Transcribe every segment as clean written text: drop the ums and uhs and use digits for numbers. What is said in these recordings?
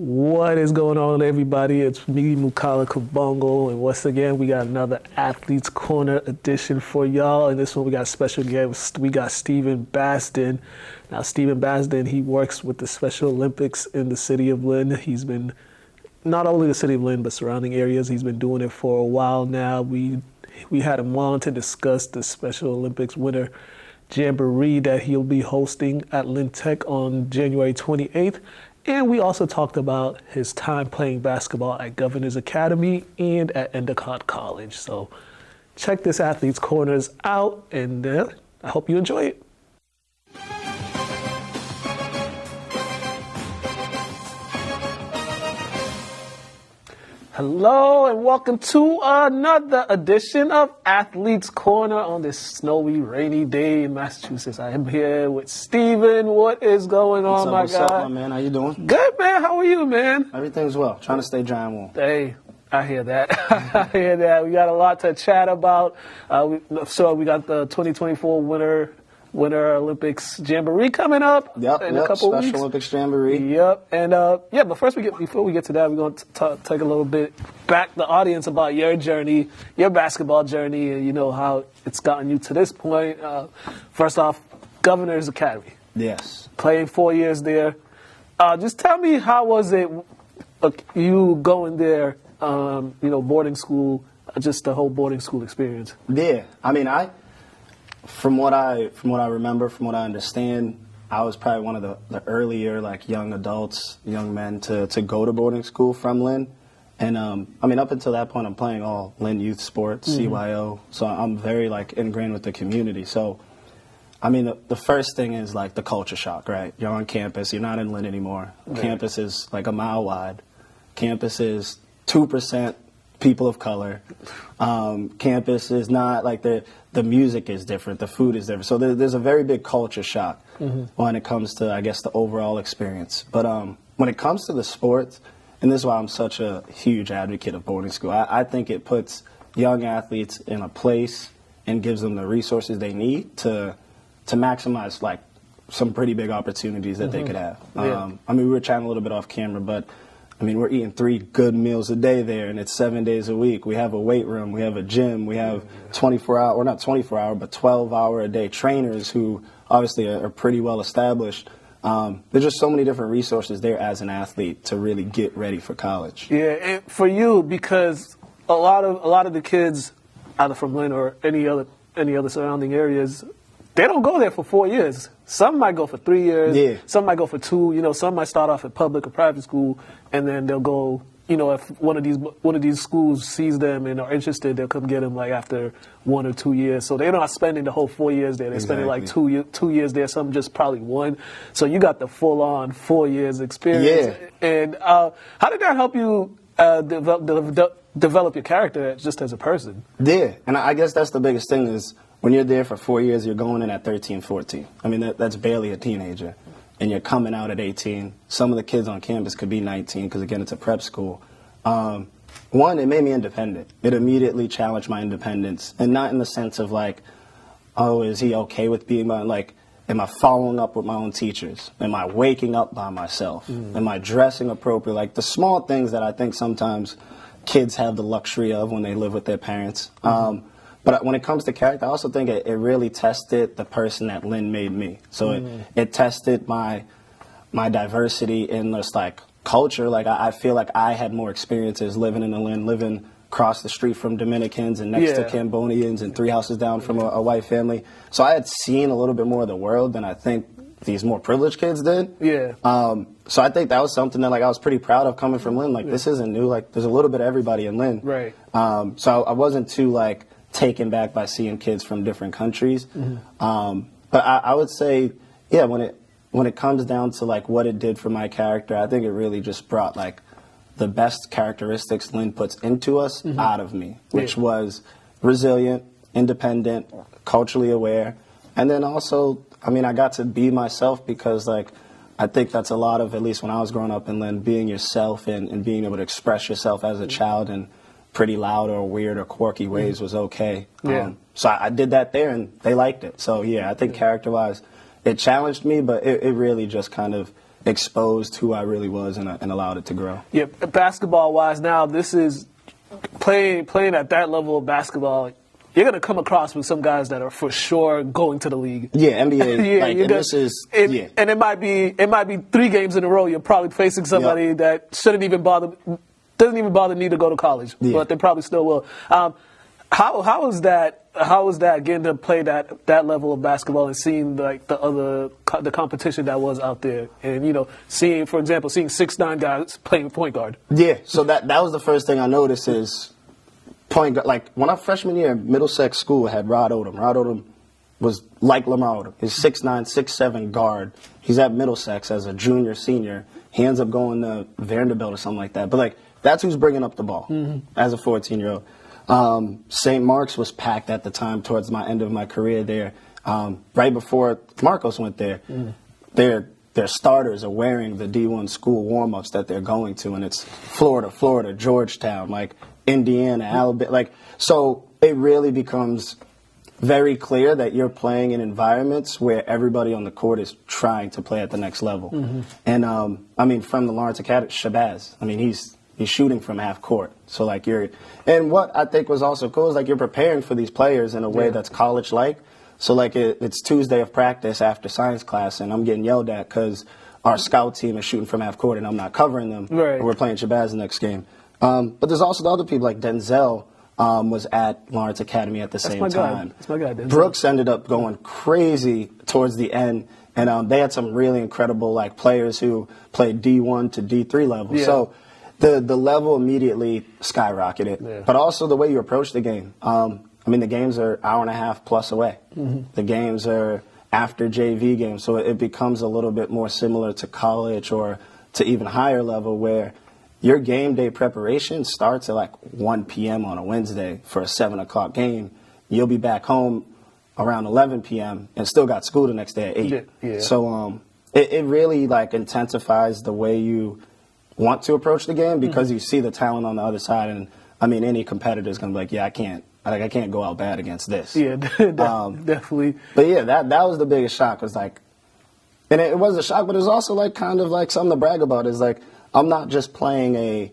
What is going on, everybody? It's me, Mukala Kabongo, and once again, we got another Athletes Corner edition for y'all. And this one, we got a special guest. We got Stephen Basden. Now, Stephen Basden, he works with the Special Olympics in the city of Lynn. He's been, not only the city of Lynn, but surrounding areas. He's been doing it for a while now. We had him on to discuss the Special Olympics Winter Jamboree that he'll be hosting at Lynn Tech on January 28th. And we also talked about his time playing basketball at Governor's Academy and at Endicott College. So check this Athletes Corners out, and I hope you enjoy it. Hello and welcome to another edition of Athletes Corner on this snowy, rainy day in Massachusetts. I am here with Stephen. What is going on, my guy? What's up, my man? How you doing? Good, man. How are you, man? Everything's well. Trying to stay dry and warm. Hey, I hear that. I hear that. We got a lot to chat about. So we got the 2024 Winter Olympics Jamboree coming up in a couple Special weeks. Olympics Jamboree. Yep, and but first before we get to that, we're going to take a little bit back the audience about your journey, your basketball journey, and you know how it's gotten you to this point. First off, Governor's Academy. Yes. Playing 4 years there. Just tell me, how was it you going there? Boarding school, just the whole boarding school experience. Yeah, I mean, From what I remember, from what I understand, I was probably one of the earlier young adults, young men to go to boarding school from Lynn. And up until that point, I'm playing all Lynn youth sports, CYO. So I'm very ingrained with the community. So, the first thing is the culture shock, right? You're on campus, you're not in Lynn anymore. Right. Campus is a mile wide. Campus is 2% people of color. Campus is not the music is different, the food is different. So there's a very big culture shock when it comes to, I guess, the overall experience. But when it comes to the sports, and this is why I'm such a huge advocate of boarding school, I think it puts young athletes in a place and gives them the resources they need to maximize some pretty big opportunities that they could have. Yeah. We were chatting a little bit off camera, but we're eating 3 good meals a day there, and it's 7 days a week. We have a weight room, we have a gym, we have 24-hour, or not 24-hour, but 12-hour-a-day trainers who obviously are pretty well established. There's just so many different resources there as an athlete to really get ready for college. Yeah, and for you, because a lot of the kids, either from Lynn or any other surrounding areas, they don't go there for 4 years. Some might go for 3 years. Yeah. Some might go for 2. Some might start off at public or private school, and then they'll go. If one of these schools sees them and are interested, they'll come get them after 1 or 2 years. So they're not spending the whole 4 years there. They're spending 2 years there. Some just probably 1. So you got the full-on 4 years experience. Yeah. And how did that help you develop your character just as a person? Yeah, and I guess that's the biggest thing is, when you're there for 4 years, you're going in at 13, 14. That's barely a teenager. And you're coming out at 18. Some of the kids on campus could be 19 because, again, it's a prep school. One, it made me independent. It immediately challenged my independence. And not in the sense of is he okay with being am I following up with my own teachers? Am I waking up by myself? Am I dressing appropriately? The small things that I think sometimes kids have the luxury of when they live with their parents. But when it comes to character, I also think it really tested the person that Lynn made me. So it tested my diversity in this culture. I feel like I had more experiences living in the Lynn, living across the street from Dominicans and next to Cambodians and 3 houses down from a white family. So I had seen a little bit more of the world than I think these more privileged kids did. Yeah. So I think that was something that I was pretty proud of coming from Lynn. This isn't new. There's a little bit of everybody in Lynn. Right. So I wasn't too taken back by seeing kids from different countries. But I would say, when it comes down to what it did for my character, I think it really just brought the best characteristics Lynn puts into us out of me, which was resilient, independent, culturally aware. And then also, I got to be myself because I think that's a lot of, at least when I was growing up in Lynn, being yourself and being able to express yourself as a child and pretty loud or weird or quirky ways was okay. So I did that there, and they liked it. So, I think character-wise, it challenged me, but it really just kind of exposed who I really was and allowed it to grow. Yeah, basketball-wise, now this is playing at that level of basketball. You're gonna come across with some guys that are for sure going to the league. Yeah, NBA. Yeah, like, and this is and it might be 3 games in a row. You're probably facing somebody that doesn't even bother need to go to college, but they probably still will. How is that? How is that getting to play that level of basketball and seeing like the competition that was out there, and seeing, for example, 6'9" guys playing point guard. Yeah, so that was the first thing I noticed is point guard. Like when I freshman year, Middlesex School had Rod Odom. Rod Odom was like Lamar Odom. He's 6'9", 6'7" guard. He's at Middlesex as a junior, senior. He ends up going to Vanderbilt or something like that. But like that's who's bringing up the ball as a 14-year-old. St. Mark's was packed at the time towards my end of my career there. Right before Marcos went there, their starters are wearing the D1 school warm-ups that they're going to, and it's Florida, Georgetown, like Indiana, Alabama. Like, so it really becomes very clear that you're playing in environments where everybody on the court is trying to play at the next level. And, I mean, from the Lawrence Academy, Shabazz, I mean, he's shooting from half court. So like and what I think was also cool is like you're preparing for these players in a way that's college-like. So like it's Tuesday of practice after science class, and I'm getting yelled at because our scout team is shooting from half court and I'm not covering them. Right. And we're playing Shabazz the next game. But there's also the other people like Denzel was at Lawrence Academy at the same time. That's my guy, Denzel. Brooks ended up going crazy towards the end, and they had some really incredible like players who played D1 to D3 level. Yeah. So the level immediately skyrocketed. Yeah. But also the way you approach the game. I mean, the games are hour and a half plus away. The games are after JV games, so it becomes a little bit more similar to college or to even higher level where your game day preparation starts at like 1 p.m. on a Wednesday for a 7 o'clock game. You'll be back home around 11 p.m. and still got school the next day at 8. Yeah. So it really like intensifies the way you want to approach the game because you see the talent on the other side. And I mean, any competitor is going to be like, yeah, I can't go out bad against this. Yeah, definitely. But yeah, that was the biggest shock. Was like, and it was a shock, but it was also like kind of like something to brag about. Is like I'm not just playing a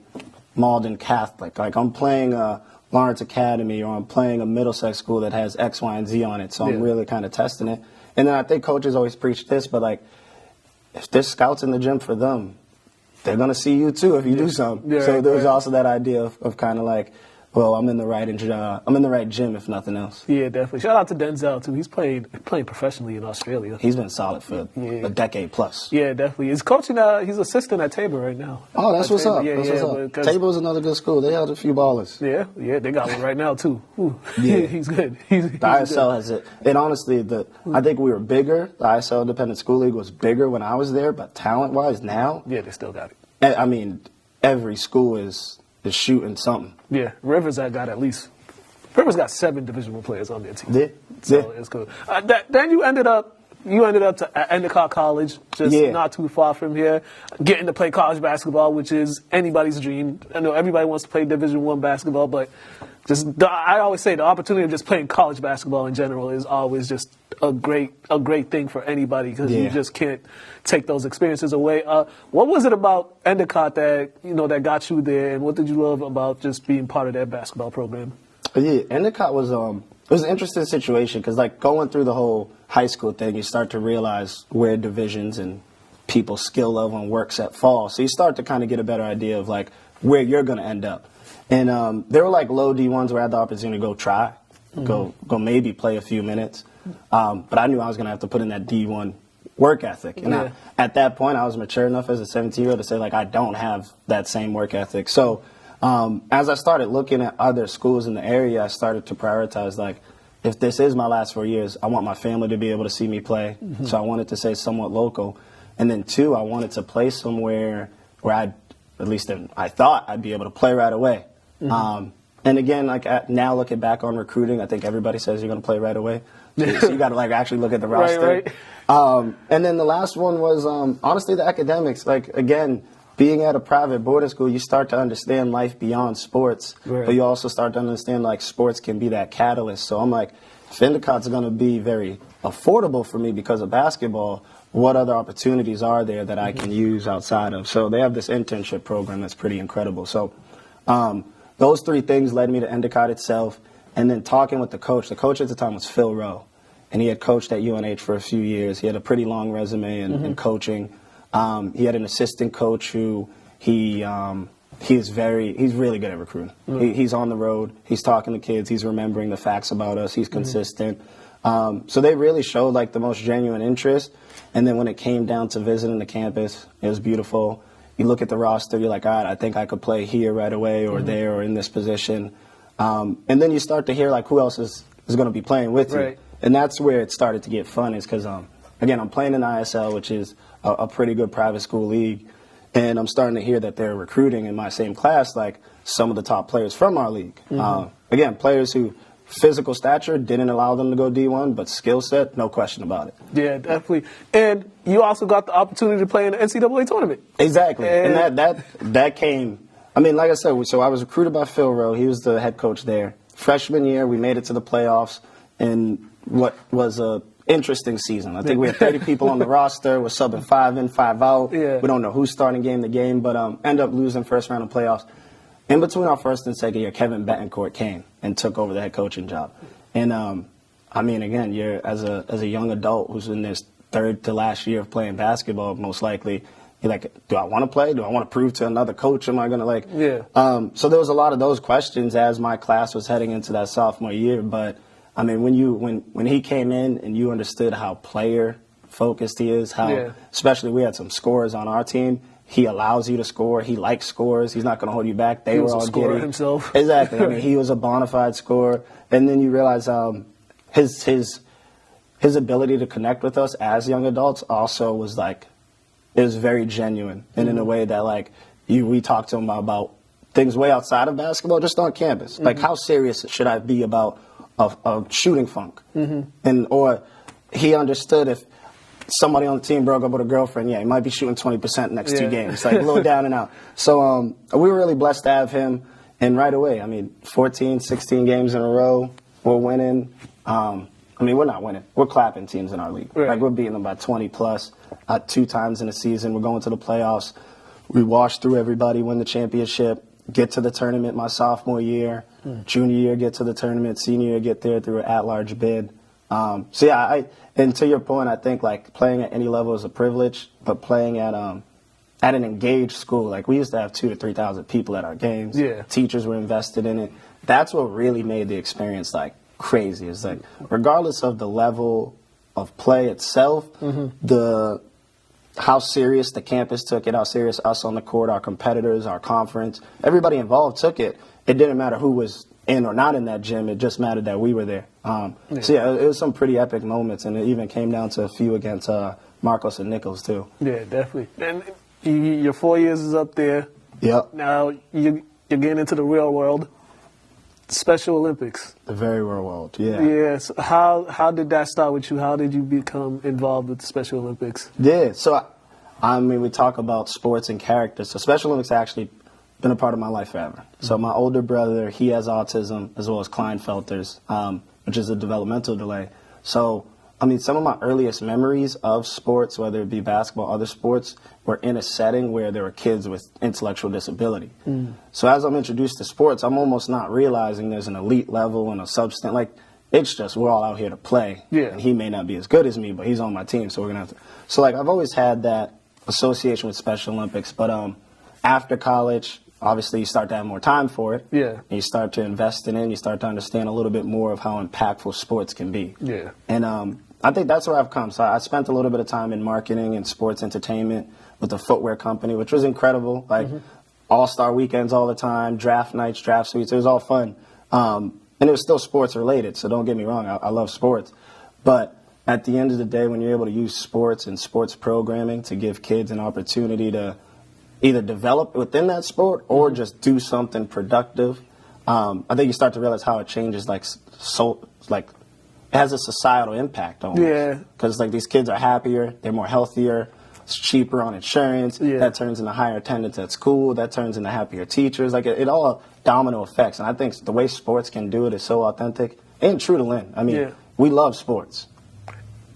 Malden Catholic. Like I'm playing a Lawrence Academy or I'm playing a Middlesex school that has X, Y, and Z on it. So I'm really kind of testing it. And then I think coaches always preach this, but like if there's scouts in the gym for them, they're going to see you too if you do something. Yeah, so there's also that idea of kind of like, well, I'm in the right gym if nothing else. Yeah, definitely. Shout out to Denzel too. He's playing professionally in Australia. He's been solid for a decade plus. Yeah, definitely. He's coaching. He's assistant at Tabor right now. Oh, that's what's up. Yeah, that's what's up. Tabor's another good school. They held a few ballers. Yeah, they got one right now too. Ooh. Yeah, he's good. He's the ISL has it. And honestly, I think we were bigger. The ISL Independent School League was bigger when I was there, but talent-wise now, yeah, they still got it. I mean, every school is shooting something. Yeah, Rivers got 7 Division I players on their team. Yeah. So it's cool. Then you ended up at Endicott College, just not too far from here, getting to play college basketball, which is anybody's dream. I know everybody wants to play Division I basketball, but I always say the opportunity of just playing college basketball in general is always just a great thing for anybody because you just can't take those experiences away. What was it about Endicott that got you there, and what did you love about just being part of that basketball program? Yeah, Endicott was it was an interesting situation because like going through the whole high school thing, you start to realize where divisions and people's skill level and work set fall. So you start to kind of get a better idea of like where you're going to end up. And there were like low D1s where I had the opportunity to go try, go maybe play a few minutes. But I knew I was going to have to put in that D1 work ethic. And at that point, I was mature enough as a 17-year-old to say, like, I don't have that same work ethic. So as I started looking at other schools in the area, I started to prioritize, like, if this is my last 4 years, I want my family to be able to see me play. So I wanted to say somewhat local. And then, 2, I wanted to play somewhere where I thought I'd be able to play right away. And again, like now looking back on recruiting, I think everybody says you're going to play right away. So you got to like actually look at the roster. Right. And then the last one was honestly the academics. Like again, being at a private boarding school, you start to understand life beyond sports, but you also start to understand like sports can be that catalyst. So I'm like, if Endicott's going to be very affordable for me because of basketball, what other opportunities are there that I can use outside of? So they have this internship program that's pretty incredible. So those three things led me to Endicott itself. And then talking with the coach at the time was Phil Rowe. And he had coached at UNH for a few years. He had a pretty long resume in coaching. He had an assistant coach who he's really good at recruiting. He's on the road. He's talking to kids. He's remembering the facts about us. He's consistent. So they really showed like the most genuine interest. And then when it came down to visiting the campus, it was beautiful. You look at the roster, you're like, all right, I think I could play here right away or there or in this position. And then you start to hear like who else is going to be playing with you. And that's where it started to get fun is because, again, I'm playing in ISL, which is a pretty good private school league. And I'm starting to hear that they're recruiting in my same class like some of the top players from our league. Again, players who physical stature didn't allow them to go D1, but skill set, no question about it. Yeah, definitely. And you also got the opportunity to play in the NCAA tournament. Exactly. And that came, I mean, like I said, so I was recruited by Phil Rowe. He was the head coach there. Freshman year, we made it to the playoffs in what was a interesting season. I think we had 30 people on the roster. We're subbing 5 in, 5 out. We don't know who's starting game to game, but end up losing first round of playoffs. In between our first and second year, Kevin Betancourt came and took over the head coaching job. And, I mean, again, you're as a young adult who's in this third to last year of playing basketball, most likely, you're like, do I want to play? Do I want to prove to another coach? Am I going to, like... So there was a lot of those questions as my class was heading into that sophomore year. But, I mean, when he came in and you understood how player-focused he is, how especially we had some scorers on our team, he allows you to score. He likes scores. He's not going to hold you back. They were all scorer giddy. Himself. Exactly. I mean, he was a bona fide scorer. And then you realize his ability to connect with us as young adults also was like, it was very genuine. And in a way that like we talked to him about things way outside of basketball, just on campus. Like how serious should I be about a shooting funk? Or he understood if somebody on the team broke up with a girlfriend, he might be shooting 20% next 2 games. Like a little down and out. So we were really blessed to have him. And right away, I mean, 14, 16 games in a row, we're winning. I mean, we're not winning. We're clapping teams in our league. Like we're beating them by 20 plus 2 times in a season. We're going to the playoffs. We wash through everybody, win the championship, get to the tournament my sophomore year, junior year, get to the tournament, senior year, get there through an at-large bid. And to your point, I think like playing at any level is a privilege, but playing at an engaged school, like we used to have 2,000 to 3,000 people at our games. Teachers were invested in it. That's what really made the experience like crazy. It's like regardless of the level of play itself, how serious the campus took it, how serious us on the court, our competitors, our conference, everybody involved took it. It didn't matter who was in or not in that gym. It just mattered that we were there. So it was some pretty epic moments, and it even came down to a few against Marcos and Nichols too. Yeah, definitely. And your 4 years is up there. Yep. Now you're getting into the real world. Special Olympics. The very real world, yeah. Yes. How did that start with you? How did you become involved with the Special Olympics? Yeah, so, I mean, we talk about sports and character. So Special Olympics actually been a part of my life forever. So my older brother, he has autism as well as Klinefelter's, which is a developmental delay. So, I mean, some of my earliest memories of sports, whether it be basketball, other sports, were in a setting where there were kids with intellectual disability. So as I'm introduced to sports, I'm almost not realizing there's an elite level and a substance. Like, it's just we're all out here to play. And he may not be as good as me, but he's on my team, so we're going to have to. So, like, I've always had that association with Special Olympics. But after college, obviously you start to have more time for it. And you start to invest in it. You start to understand a little bit more of how impactful sports can be. And I think that's where I've come. So I spent a little bit of time in marketing and sports entertainment with a footwear company, which was incredible. Like all-star weekends all the time, draft nights, draft suites. It was all fun. And it was still sports related, so don't get me wrong. I love sports. But at the end of the day, when you're able to use sports and sports programming to give kids an opportunity to either develop within that sport or just do something productive, I think you start to realize how it changes, it has a societal impact almost. Because like these kids are happier, they're more healthier, it's cheaper on insurance, that turns into higher attendance at school, that turns into happier teachers. Like it all domino effects. And I think the way sports can do it is so authentic. and true to Lynn. I mean, Yeah. we love sports.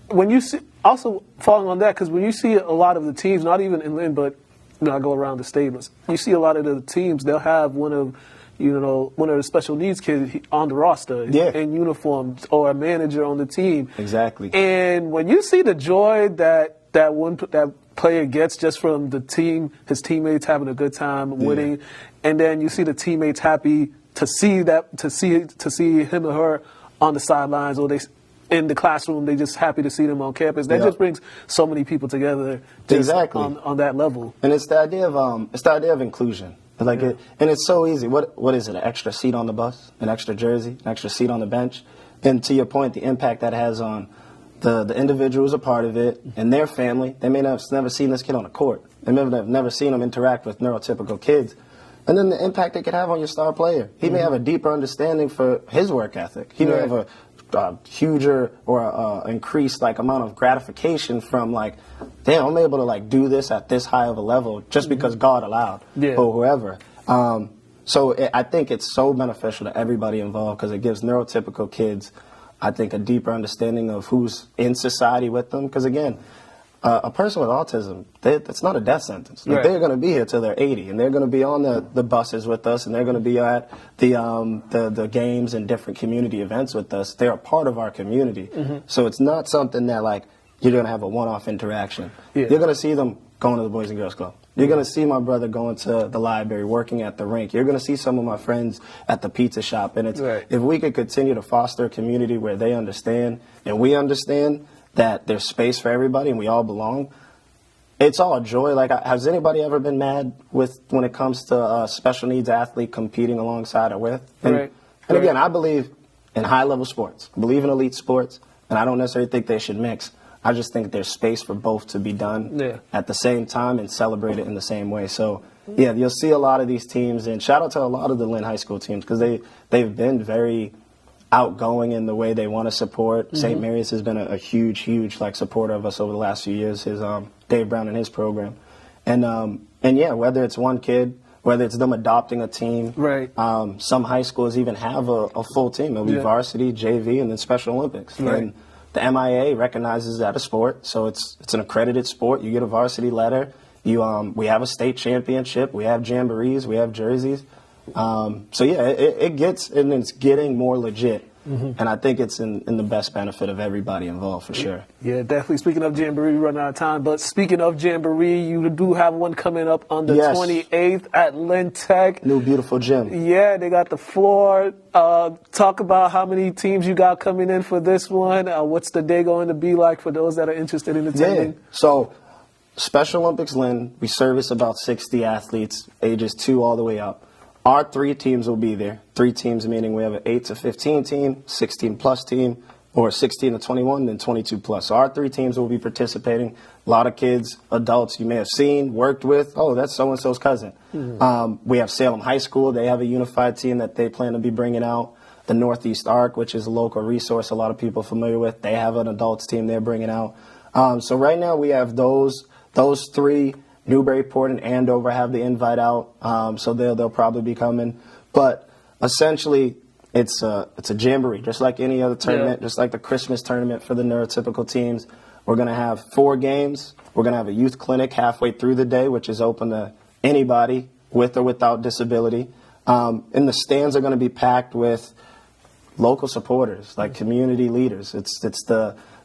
When you see, also following on that, because when you see a lot of the teams, not even in Lynn, but I go around the state, you see a lot of the teams, they'll have one of the special needs kids on the roster in uniform, or a manager on the team. Exactly. And when you see the joy that player gets just from the team, his teammates having a good time, winning, and then you see the teammates happy to see him or her on the sidelines, or they in the classroom, they just happy to see them on campus. That just brings so many people together on that level. And it's the idea of inclusion. Like and it's so easy. What is it? An extra seat on the bus, an extra jersey, an extra seat on the bench, and to your point, the impact that has on the individual who's a part of it and their family. They may have never seen this kid on a court. They may have never seen him interact with neurotypical kids. And then the impact it could have on your star player. He may have a deeper understanding for his work ethic. He may have a huger or increased amount of gratification from damn, I'm able to do this at this high of a level just because God allowed or whoever. I think it's so beneficial to everybody involved because it gives neurotypical kids, I think, a deeper understanding of who's in society with them. Because again, a person with autism, that's not a death sentence. They're going to be here till they're 80, and they're going to be on the buses with us, and they're going to be at the games and different community events with us. They're a part of our community. So it's not something that you're going to have a one-off interaction. You're going to see them going to the Boys and Girls Club. You're going to see my brother going to the library, working at the rink. You're going to see some of my friends at the pizza shop. And if we could continue to foster a community where they understand and we understand that there's space for everybody and we all belong, it's all joy. Has anybody ever been mad when it comes to a special needs athlete competing alongside or with? And again, I believe in high-level sports. I believe in elite sports, and I don't necessarily think they should mix. I just think there's space for both to be done at the same time and celebrate it in the same way. So, you'll see a lot of these teams, and shout out to a lot of the Lynn High School teams because they've been very outgoing in the way they want to support. St. Mary's has been a huge supporter of us over the last few years. His Dave Brown and his program, and whether it's one kid, whether it's them adopting a team, some high schools even have a full team. It'll be varsity, JV, and then Special Olympics. And the MIA recognizes that a sport, so it's an accredited sport. You get a varsity letter. We have a state championship. We have jamborees. We have jerseys. It's getting more legit. And I think it's in the best benefit of everybody involved, for sure. Yeah, definitely. Speaking of Jamboree, we run out of time. But speaking of Jamboree, you do have one coming up on the 28th at Lynn Tech. New beautiful gym. Yeah, they got the floor. Talk about how many teams you got coming in for this one. What's the day going to be like for those that are interested in attending? Yeah. So Special Olympics Lynn, we service about 60 athletes, ages 2 all the way up. Our 3 teams will be there. 3 teams meaning we have an 8 to 15 team, 16 plus team, or 16 to 21, then 22 plus. So our 3 teams will be participating. A lot of kids, adults you may have seen, worked with. Oh, that's so-and-so's cousin. We have Salem High School. They have a unified team that they plan to be bringing out. The Northeast Arc, which is a local resource a lot of people are familiar with, they have an adults team they're bringing out. So right now we have those 3. Newburyport and Andover have the invite out, so they'll probably be coming. But essentially, it's a jamboree, just like any other tournament, just like the Christmas tournament for the neurotypical teams. We're going to have 4 games. We're going to have a youth clinic halfway through the day, which is open to anybody with or without disability. And the stands are going to be packed with local supporters, like community leaders. It's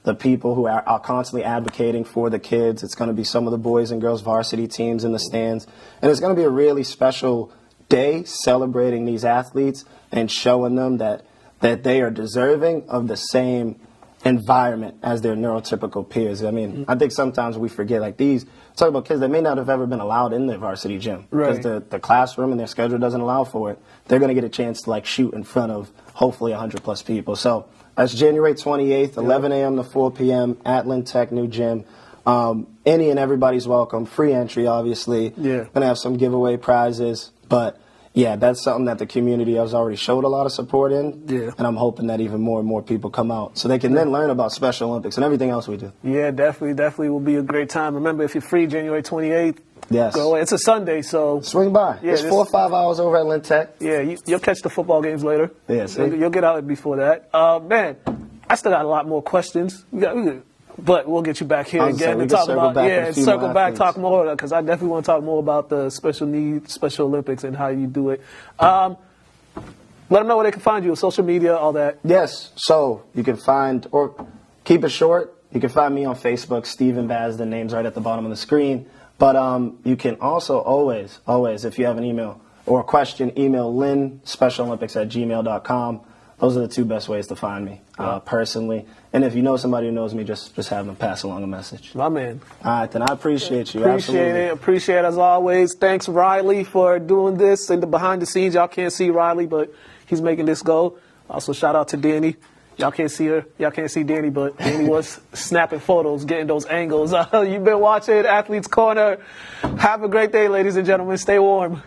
the people who are constantly advocating for the kids. It's going to be some of the boys and girls varsity teams in the stands. And it's going to be a really special day celebrating these athletes and showing them that they are deserving of the same environment as their neurotypical peers. I mean, I think sometimes we forget, talk about kids that may not have ever been allowed in the varsity gym because the classroom and their schedule doesn't allow for it. They're going to get a chance to shoot in front of hopefully 100 plus people. So that's January 28th, 11 a.m. to 4 p.m. at Lynn Tech, new gym. Any and everybody's welcome. Free entry, obviously. Going to have some giveaway prizes. But, that's something that the community has already showed a lot of support in. And I'm hoping that even more and more people come out so they can then learn about Special Olympics and everything else we do. Yeah, definitely will be a great time. Remember, if you're free January 28th, Yes. Go away. It's a Sunday, so Swing by. Yeah, it's 4 or 5 hours over at Lynn Tech. yeah, you'll catch the football games later. Yeah, see? You'll get out before that. Man, I still got a lot more questions. But we'll get you back here again and talk about circle back, talk more, because I definitely want to talk more about the special needs, Special Olympics, and how you do it. Let them know where they can find you, social media, all that. Yes, so you can find, or keep it short, you can find me on Facebook, Stephen Basden, name's right at the bottom of the screen. But you can also always, if you have an email or a question, email lynnspecialolympics@gmail.com. Those are the 2 best ways to find me, personally. And if you know somebody who knows me, just have them pass along a message. My man. All right, then I appreciate you. Appreciate it as always. Thanks, Riley, for doing this and the behind the scenes. Y'all can't see Riley, but he's making this go. Also, shout out to Danny. Y'all can't see her. Y'all can't see Danny, but Danny was snapping photos, getting those angles. You've been watching Athletes Corner. Have a great day, ladies and gentlemen. Stay warm.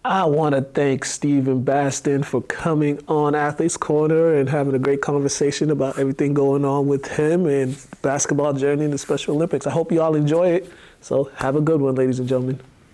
I want to thank Stephen Basden for coming on Athletes Corner and having a great conversation about everything going on with him and basketball journey in the Special Olympics. I hope you all enjoy it. So have a good one, ladies and gentlemen.